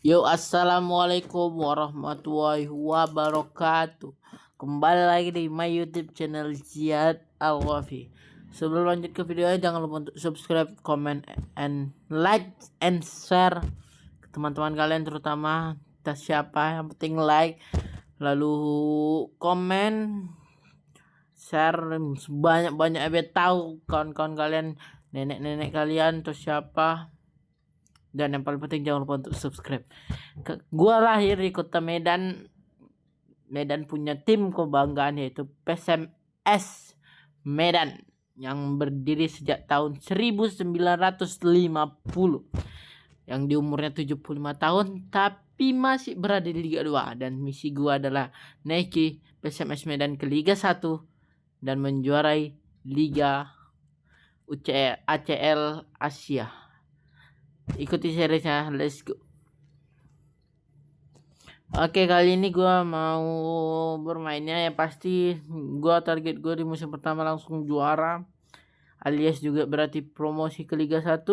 Yo, assalamualaikum warahmatullahi wabarakatuh. Kembali lagi di my YouTube channel Ziad Al-Wafi. Sebelum lanjut ke videonya, jangan lupa untuk subscribe, comment, and like and share ke teman-teman kalian, terutama siapa yang penting like, lalu komen, share sebanyak-banyak biar tahu kawan-kawan kalian, nenek-nenek kalian atau siapa. Dan yang paling penting jangan lupa untuk subscribe. Gua lahir di kota Medan. Medan punya tim kebanggaan yaitu PSMS Medan yang berdiri sejak tahun 1950, yang di umurnya 75 tahun tapi masih berada di Liga 2. Dan misi gua adalah naiki PSMS Medan ke Liga 1 dan menjuarai Liga ACL Asia. Ikuti seriesnya, let's go. Oke, kali ini gua mau bermainnya ya pasti target gue di musim pertama langsung juara, alias juga berarti promosi ke Liga 1,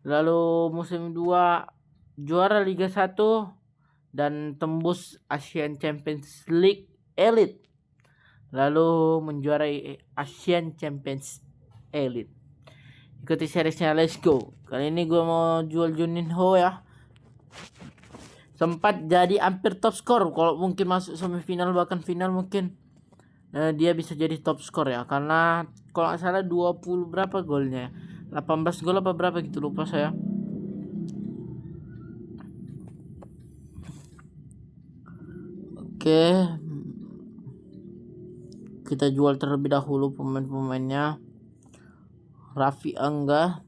lalu musim 2 juara Liga 1 dan tembus Asian Champions League Elite, lalu menjuarai Asian Champions Elite. Ikuti seriesnya, let's go. Kali ini gue mau jual Juninho ya. Sempat jadi hampir top skor. Kalau mungkin masuk semifinal bahkan final mungkin dia bisa jadi top skor ya. Karena kalau nggak salah 20 berapa golnya, 18 gol apa berapa gitu, lupa saya. Oke, kita jual terlebih dahulu pemain-pemainnya. Raffi Angga,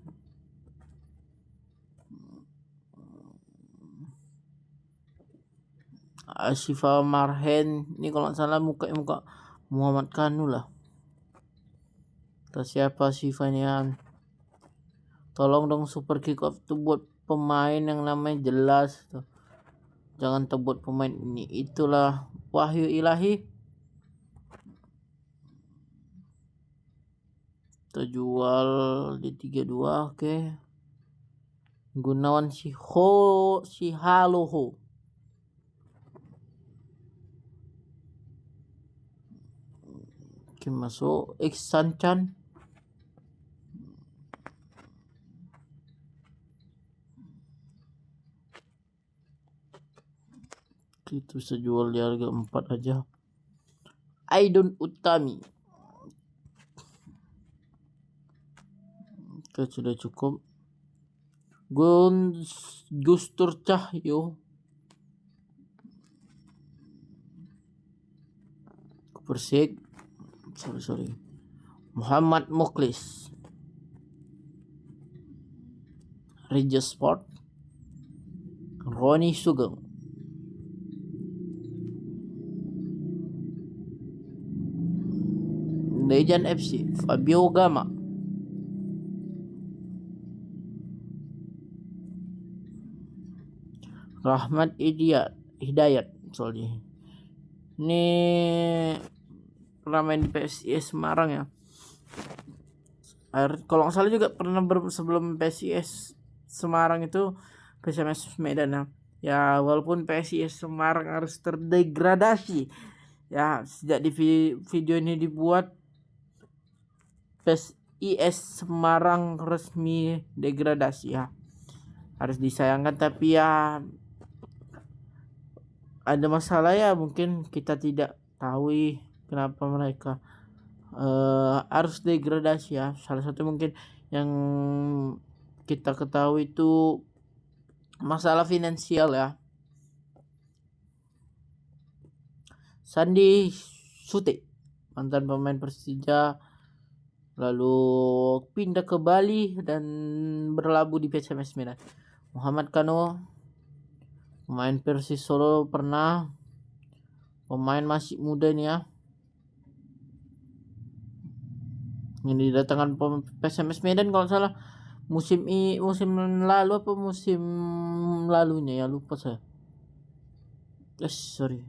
Asifa Marhen, ini kalau nggak salah muka Muhammad Kanu lah. Atau siapa Asifa ini kan? Tolong dong super kick off tuh buat pemain yang namanya jelas tuh. Jangan buat pemain ini itulah. Wahyu Ilahi kita jual di 32. Oke. Gunawan Sihaloho. Oke, masuk Iksan Chan. Itu bisa jual di harga 4 aja. Aidon Utami. Oke, sudah cukup. Gustur Cahyo. Persik. Sorry. Muhammad Muklis. Raja Sport. Roni Sugeng. Dejan FC. Fabio Gama. Rahmat Hidayat. Sorry. Ini pernah main di PSIS Semarang ya. Kalau nggak salah juga pernah sebelum PSIS Semarang itu PSMS Medan ya. Ya walaupun PSIS Semarang harus terdegradasi ya sejak di video ini dibuat, PSIS Semarang resmi degradasi ya. Harus disayangkan, tapi ya ada masalah ya, mungkin kita tidak tahu kenapa mereka harus degradasi ya. Salah satu mungkin yang kita ketahui itu masalah finansial ya. Sandi Sute, mantan pemain Persija, lalu pindah ke Bali dan berlabuh di PSMS Medan. Muhammad Kano, pemain Persis Solo pernah, pemain masih muda nih ya. Ini didatangkan PSMS Medan kalau salah musim lalu apa musim lalunya ya, lupa saya. Sorry.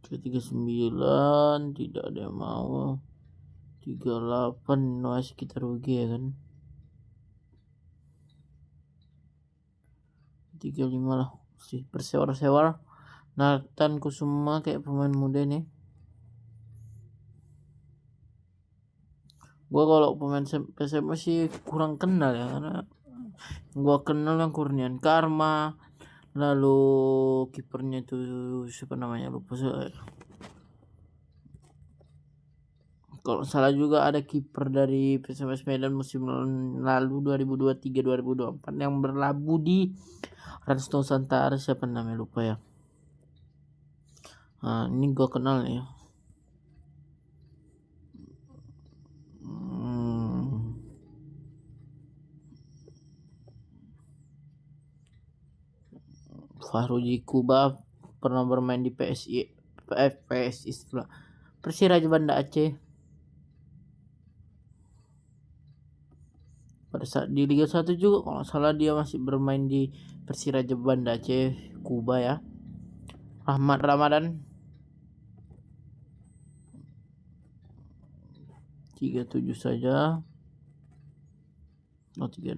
Ke 39 tidak ada yang mau. 38 noise kita rugi ya kan. 35 lah sih, bersewar-sewar. Nathan Kusuma kayak pemain muda nih. Gua kalau pemain PSM sih kurang kenal ya, karena gua kenal yang Kurnian Karma, lalu kipernya itu siapa namanya, lupa saya. Kalau salah juga ada kiper dari PSMS Medan musim lalu 2023-2024 yang berlabuh di Rans Nusantara, siapa namanya lupa ya. Nah, ini gua kenal nih. Fahruji Kuba pernah bermain di PSI setelah Persiraja Banda Aceh. Pada saat di Liga 1 juga kalau nggak salah dia masih bermain di Persiraja Banda Aceh Kuba ya. Ahmad Ramadan 37 saja. 36.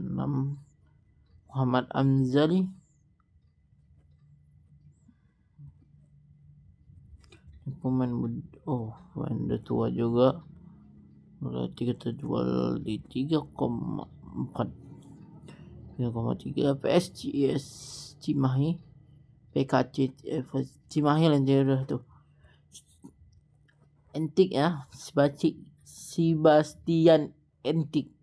Muhammad Amzali pemain udah tua juga, berarti kita jual di 3,4 3,3 PSCS Cimahi PKC Cimahi udah tuh Entik ya, Sebastian Entik,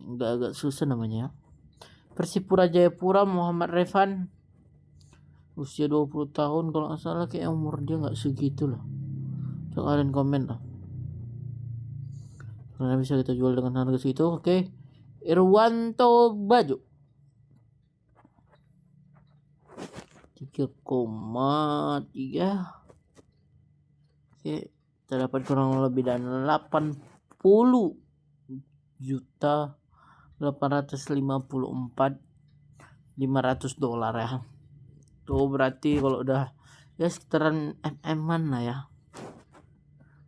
agak susah namanya. Persipura Jayapura Muhammad Revan usia 20 tahun kalau nggak salah, kayak umur dia nggak segitu lah. Coba kalian komen lah, karena bisa kita jual dengan harga segitu. Oke. Irwanto Baju 3,3. Oke, kita dapat kurang lebih dan 80.854.500 dolar ya. Tuh berarti kalau udah ya sekitaran MM-an lah ya,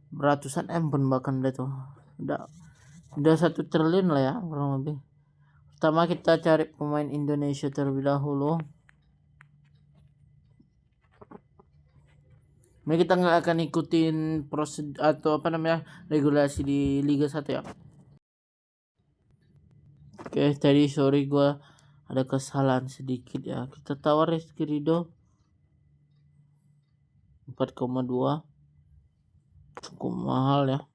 beratusan M pun bahkan tuh udah 1 triliun lah ya kurang lebih. Pertama kita cari pemain Indonesia terlebih dahulu. Ini kita nggak akan ikutin prosedur atau regulasi di Liga 1 ya. Oke, tadi sorry gua ada kesalahan sedikit ya. Kita tawar Rizky Ridho 4,2, cukup mahal ya.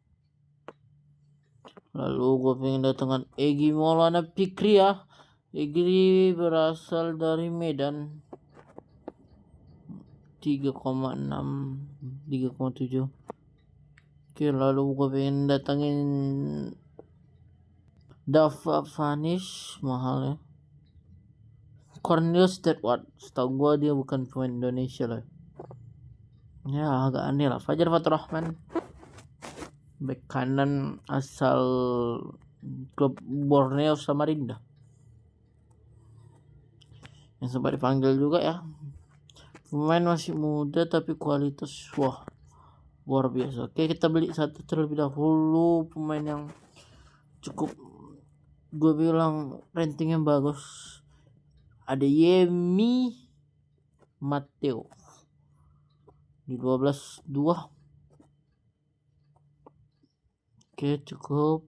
Lalu gue pengen datangkan Egy Maulana Fikri ya. Egy berasal dari Medan 3,6 3,7. Oke, lalu gue pengen datangin Dava Vanish, mahal ya. Cornelius Stedward, setahu gue dia bukan pemain Indonesia lah ya, agak aneh lah. Fajar Faturrahman bek kanan asal klub Borneo Samarinda yang sempat dipanggil juga ya. Pemain masih muda tapi kualitas wah luar biasa. Oke, kita beli satu terlebih dahulu, pemain yang cukup gue bilang ratingnya bagus. Ada Yemi Mateo di 12,2. Oke, cukup.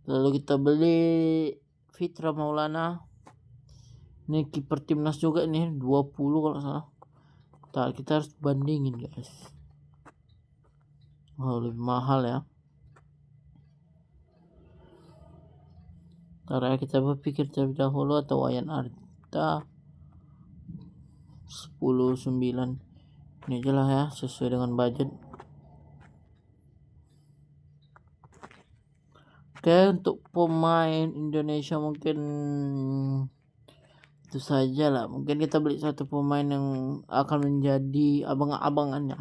Lalu kita beli Fitra Maulana, ini kiper timnas juga nih 20 kalau salah. Kita harus bandingin guys. Lebih mahal ya. Karena kita berpikir terlebih dahulu, atau Wayan Arta 10,9. Ini aja lah ya, sesuai dengan budget. Oke, untuk pemain Indonesia mungkin itu saja lah. Mungkin kita beli satu pemain yang akan menjadi abang-abangannya.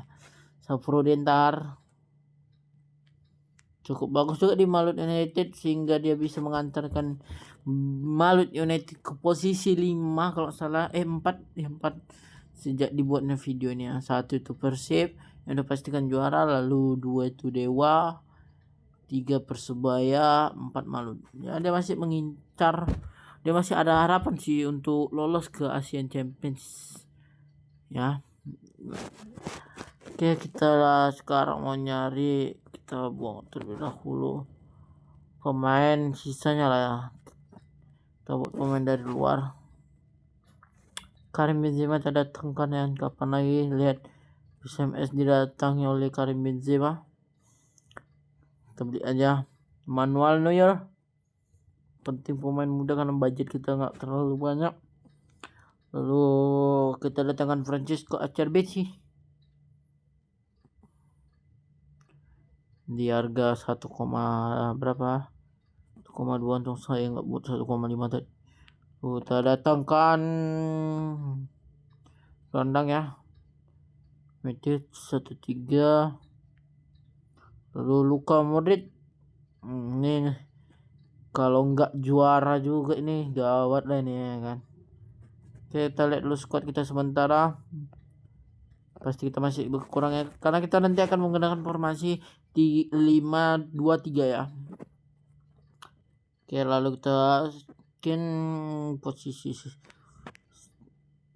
Safruddintar cukup bagus juga di Malut United, sehingga dia bisa mengantarkan Malut United ke posisi 5 kalau salah 4 sejak dibuatnya video ini ya. 1 itu Persib yang udah pastikan juara, lalu 2 itu Dewa, 3 Persebaya, 4 Malut ya. Dia masih mengincar dia masih ada harapan sih untuk lolos ke Asian Champions ya. Oke, kita sekarang mau nyari, kita buang terlebih dahulu pemain sisanya lah ya. Kita buat pemain dari luar. Karim Benzema kita datangkan ya, kapan lagi lihat SMS didatangi oleh Karim Benzema. Kita beli aja Manuel Neuer. Penting pemain muda karena budget kita nggak terlalu banyak. Lalu kita datangkan Francisco Acerbi di harga 1, berapa 1,2 untuk saya nggak buat 1,5 tadi. Kita datangkan gelandang ya, Matic 1,3. Lalu Luka Modric, ini kalau nggak juara juga ini gawat lah ini ya kan. Kita lihat dulu squad kita sementara. Pasti kita masih berkurang ya, karena kita nanti akan menggunakan formasi di 5-2-3 ya. Oke, lalu kita skin posisi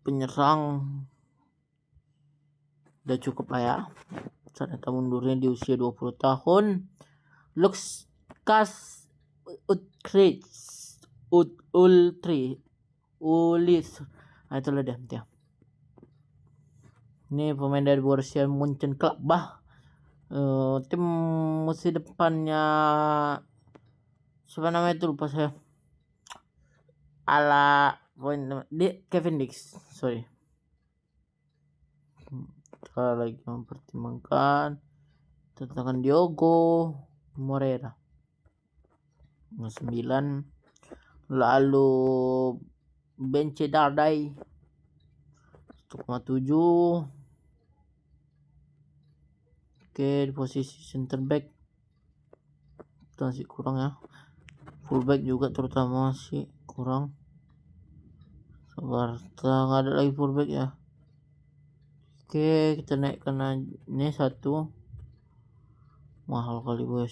penyerang udah cukup lah ya. Ternyata mundurnya di usia 20 tahun. Lukas Ulis. Nah, itulah dia. Ini pemain dari Borussia Mönchengladbach. Tim musim depannya siapa namanya itu lupa saya. Kevin Dix. Sorry. Kita lagi mempertimbangkan tentang Diogo Moreira 9. Lalu Bence Dardai 1,7. Oke, di posisi center back itu masih kurang ya. Fullback juga terutama masih kurang. Sabar, nggak ada lagi fullback ya. Oke, kita naikkan ini 1. Mahal kali bos.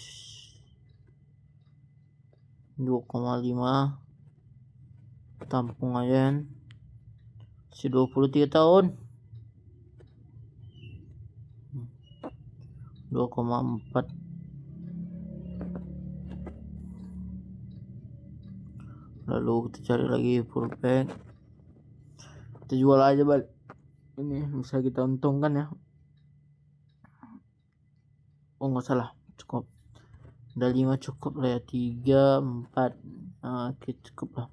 2,5. Tampung aja kan. Si 23 tahun. 2,4. Lalu kita cari lagi fullback. Kita jual aja balik. Ini bisa kita untungkan ya. Oh nggak salah, cukup. Udah 5 cukup lah ya. 3, 4. Oke, cukup lah.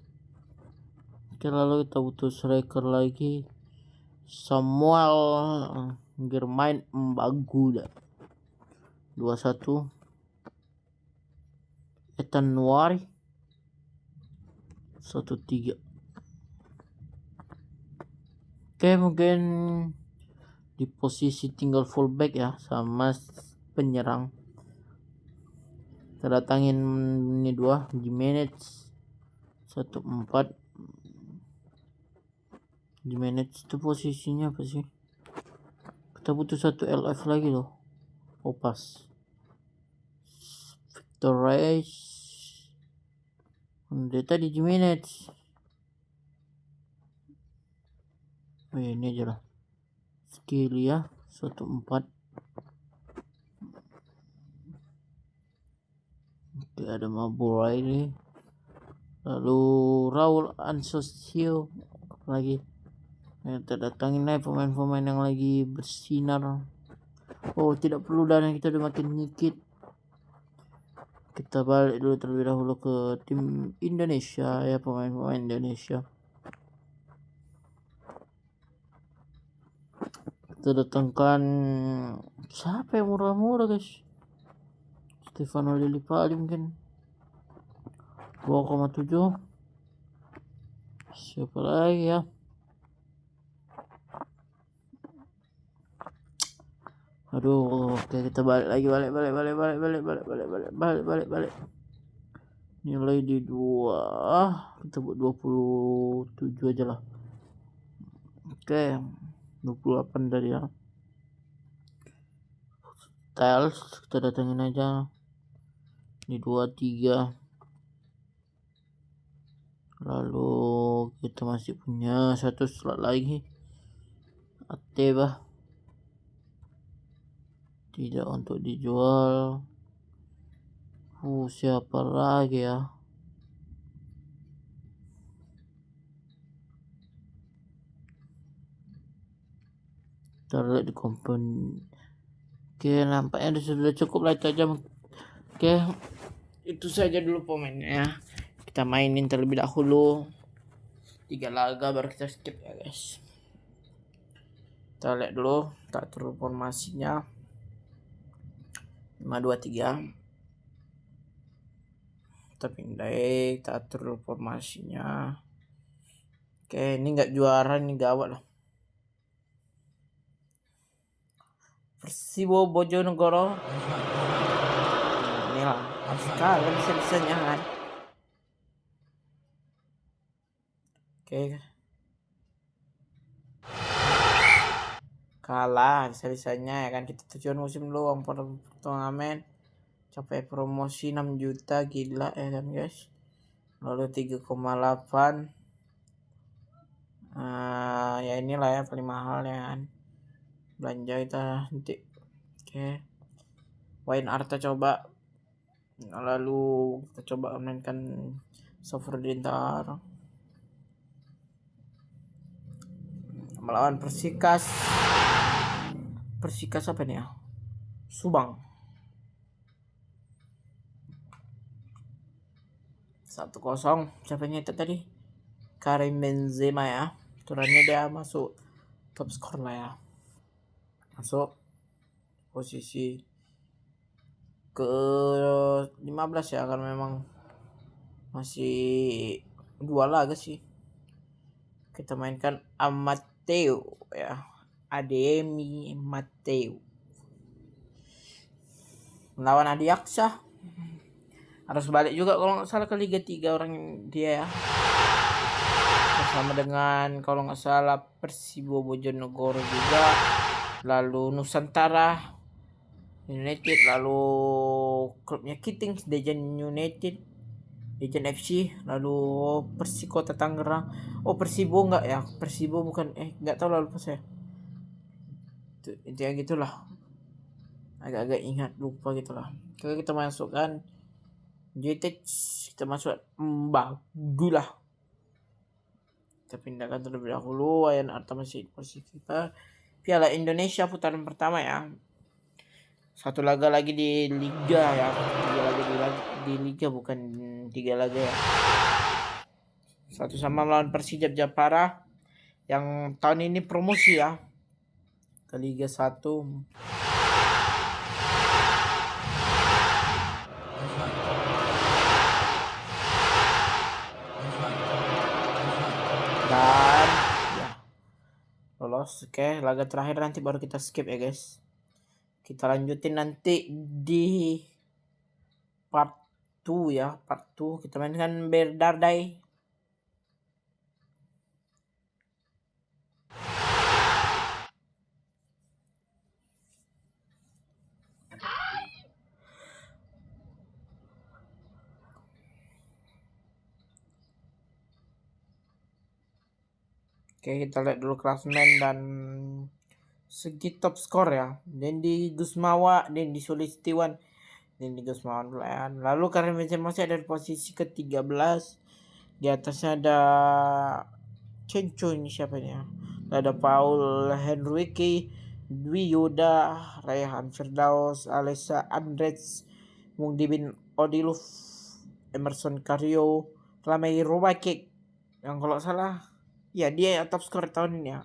Oke, lalu kita butuh striker lagi. Samuel Germain Mbaguda 21. Ethan Nwari 1,3. Oke, mungkin di posisi tinggal fullback ya sama penyerang. Kita datangin ini 2 Jimenez 1,4. Jimenez itu posisinya apa sih? Kita butuh 1 LF lagi loh. Opas Victor Reyes. Dia tadi Jimenez. Oh ya, ini aja lah. Skill ya 1,4. Oke, ada Maburay ini. Lalu Raul Ansosio lagi. Kita datangin aja pemain-pemain yang lagi bersinar. Oh, tidak perlu dana kita udah makin dikit. Kita balik dulu terlebih dahulu ke tim Indonesia ya, pemain-pemain Indonesia. Kita datangkan siapa yang murah-murah guys? Stefano Lillipali mungkin 2,7. Siapa lagi ya? Aduh, oke, kita balik lagi, balik. Nilai di 2, kita buat 27 aja lah. Oke, 28 tadi ya. Styles kita datangin aja di 23. Lalu kita masih punya satu slot lagi, Ateba, tidak untuk dijual. Siapa lagi ya? Kita lihat di komponen. Oke, nampaknya sudah cukup lah, itu aja. Oke, itu saja dulu pemainnya. Kita mainin terlebih dahulu 3 laga baru kita skip ya guys. Kita lihat dulu, kita atur formasinya 5-2-3. Kita pindah, kita atur dulu formasinya. Oke, ini nggak juara, ini gawat loh. Persibo Bojonegoro. Inilah, harus kalah bisa-bisanya kan. Oke. Kalah bisa-bisanya ya kan. Kita tujuan musim dulu, uang turnamen capai promosi 6 juta, gila ya kan guys. Lalu 3,8. Ya inilah ya paling mahal ya kan. Belanja kita nanti. Oke. Wine Arta coba. Lalu kita coba mainkan software Dintar melawan Persikas apa nih ya? Subang 1-0. Siapanya itu tadi? Karim Benzema ya. Aturannya dia masuk top skor lah ya. Masuk posisi ke 15 ya, karena memang masih 2 laga sih. Kita mainkan Amateu ya. Ademi Mateu melawan Adiaksa. Harus balik juga kalau nggak salah ke Liga 3 orang dia ya. Bersama dengan kalau nggak salah Persibo Bojonegoro juga. Lalu Nusantara United, lalu klubnya Kiting, Dejan United, Dejan FC, lalu Persikota Tangerang. Persibo enggak ya? Persibo bukan, enggak tahu, lalu lupa saya. Intinya gitulah. Agak-agak ingat, lupa gitulah. Oke, kita masukkan JT, kita masuk Bagulah. Kita pindahkan terlebih dahulu. Wayan Arta masih posisi kita. Piala Indonesia putaran pertama ya. 1 laga lagi di Liga ya. 3 laga di Liga, bukan 3 laga ya. 1 sama melawan Persijap Japara yang tahun ini promosi ya ke Liga 1. Dan ya lolos. Oke, laga terakhir nanti baru kita skip ya guys. Kita lanjutin nanti di part 2 ya. Part 2 kita mainkan Berdardai. Oke, kita lihat dulu klasmen dan segi top skor ya. Dendi Gusmawa, Dendi Sulistiwan, Dendi Gusmawan dulu ya. Lalu Karim Benzema masih ada di posisi ke-13. Di atasnya ada Cenco, ini siapa ini ya? Ada Paul Henrique, Dwi Yuda, Rayhan Firdaus, Alessa Andrets, Mungdibin Odiluf, Emerson Cario, Ramai Robakik, yang kalau salah ya dia top skor tahun ini ya.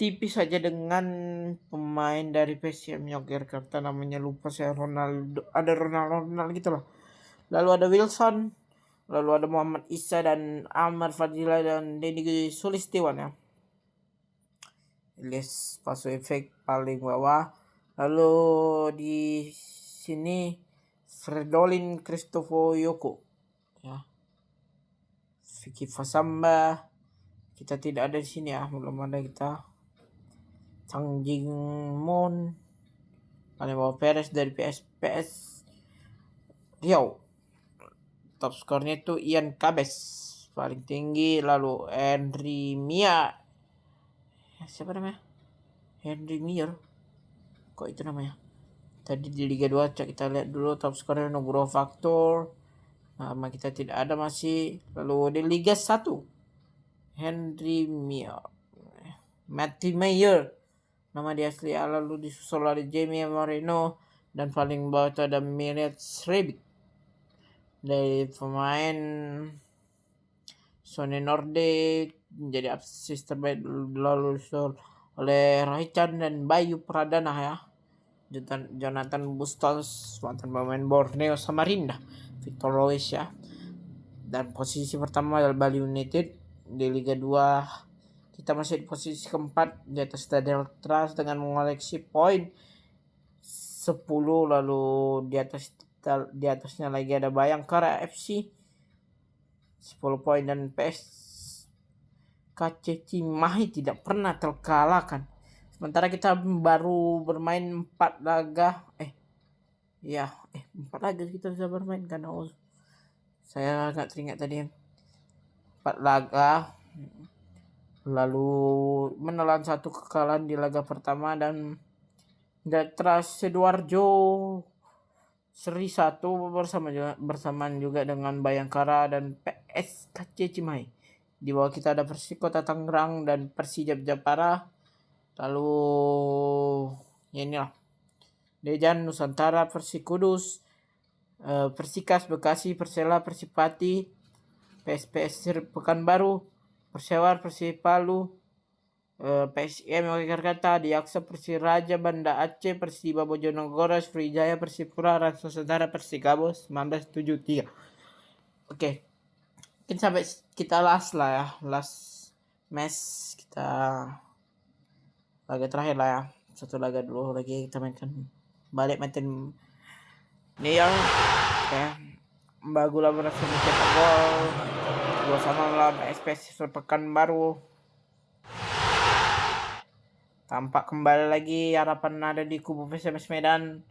Tipis saja dengan pemain dari PSM Yogyakarta, namanya lupa saya, Ronaldo, ada Ronaldo gitu loh. Lalu ada Wilson, lalu ada Muhammad Isa dan Amar Fadila dan Denny Sulistiwan ya. Ilyas Pasu Efek paling bawah. Lalu di sini Fredolin Christopher Yoko ya. Vicky Fasamba kita tidak ada di sini ya, belum ada kita. Chang Jing Moon, Palembang Perez dari PS Riau. top skornya itu Ian Cabes paling tinggi, lalu Henry Mia. Siapa namanya? Henry Mier. Kok itu namanya? Tadi di Liga 2 kita lihat dulu top skornya Nugroho Factor. Nama kita tidak ada masih. Lalu di Liga 1 Henry Mier. Matty Mayer. Nama dia asli, lalu disusul oleh Jamie Moreno, dan paling bawah itu ada Mirek Srebic. Dari pemain Sony Nordic menjadi assist terbaik, lalu disusul oleh Raichan dan Bayu Pradana ya. Jonathan Bustos, mantan pemain Borneo Samarinda, Victor Lois ya. Dan posisi pertama adalah Bali United di Liga 2. Kita masih di posisi keempat di atas Daniel Trust dengan mengoleksi poin 10, lalu di atasnya lagi ada Bayangkara FC 10 poin, dan PSKC Cimahi tidak pernah terkalahkan. Sementara kita baru bermain 4 laga. 4 laga kita bisa bermain karena saya nggak teringat tadi. 4 laga, lalu menelan 1 kekalahan di laga pertama, dan Trust Sidoarjo seri 1 bersamaan juga dengan Bayangkara dan PSKC Cimahi. Di bawah kita ada Persikota Tangerang dan Persijap Japara. Lalu ya inilah Dejan Nusantara, Persikudus, Persikas Bekasi, Persela, Persipati, PSPS Pekanbaru, Persewar, Persipalu, PSIM Yogyakarta, Diaksa, Persiraja, Banda Aceh, Persiba Bojonegoro, Sriwijaya, Persipura, Rans Nusantara, Persikabo 1973. Oke. Mungkin sampai kita last match kita, laga terakhir lah ya. Satu laga dulu lagi kita mainkan. Balik main ini yang Mbak Gula berhasil mencetak gol 2-2 melawan SPS Pekanbaru. Tampak kembali lagi harapan ada di kubu PSMS Medan.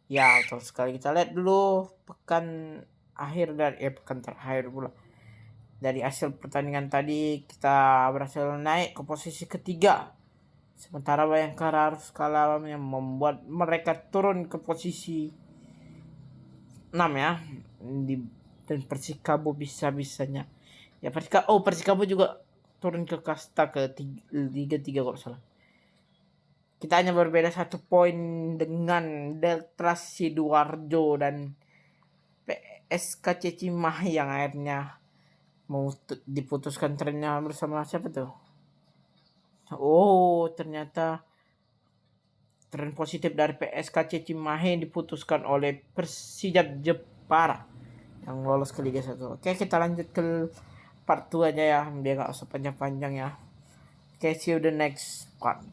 Ya, terus sekali kita lihat dulu pekan terakhir pula. Dari hasil pertandingan tadi kita berhasil naik ke posisi ketiga. Sementara Bayangkara harus kalah yang membuat mereka turun ke posisi 6 ya. Dan Persikabo bisa-bisanya. Ya Persikabo juga turun ke kasta ke Liga 3 kalau salah. Kita hanya berbeda 1 poin dengan Delta Sidoarjo dan PSKC Cimahi yang akhirnya mau diputuskan trennya bersama siapa tuh? Ternyata tren positif dari PSKC Cimahi diputuskan oleh Persijap Jepara yang lolos ke Liga 1. Oke, kita lanjut ke part 2 aja ya, biar gak usah panjang-panjang ya. Oke, see you the next part.